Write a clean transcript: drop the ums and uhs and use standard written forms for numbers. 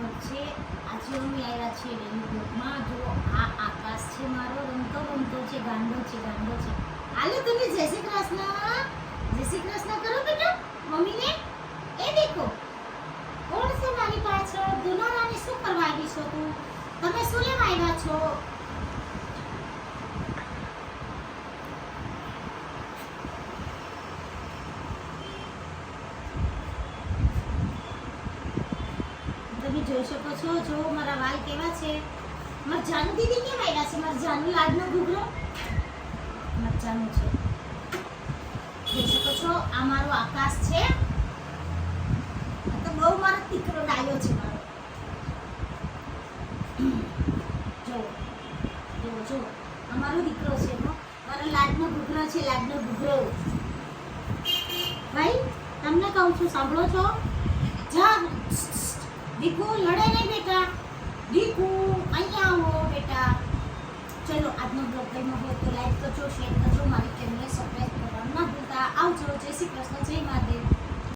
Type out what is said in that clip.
સ્વાગત છે. આજે અમે આવ્યા છીએ રેલી બ્લોગમાં. જો આ આકાશ છે મારો, રમતો રમતો છે, ગાંડો છે. હાલો તમે જય શ્રી કૃષ્ણ કરો બેટા મમ્મીને. એ દેખો કોણ છે મારી પાછળ. દુલારાની શું કરવા આવી છો તું? તમે શું લેવા આવ્યા છો? તમે જોઈ શકો છો, જો મારા વાળ કેવા છે. મારા જાનુ દીદી કેમ આવ્યા છે? મારા જાનુ લાડનો ઘૂઘરો મરચાનું છે. જોઈ શકો છો, આ મારો આકાશ છે. તો બહુ મારો દીકરો ડાયો છે મારો. જો જો જો અમારો દીકરો છે, મારો લાડનો ઘૂઘરો છે. લાડનો ઘૂઘરો ભાઈ તમને કહું છું, સાંભળો છો? જા દીકુ, લડે નહીં બેટા. દીકુ અહીંયા આવો બેટા. ચલો આજનો બ્લોગ ગમ્યો હોય તો લાઈક કરજો, શેર કરજો, મારી ચેનલને સબસ્ક્રાઇબ કરવાનું ના ભૂલતા. આવજો. જય શ્રી કૃષ્ણ.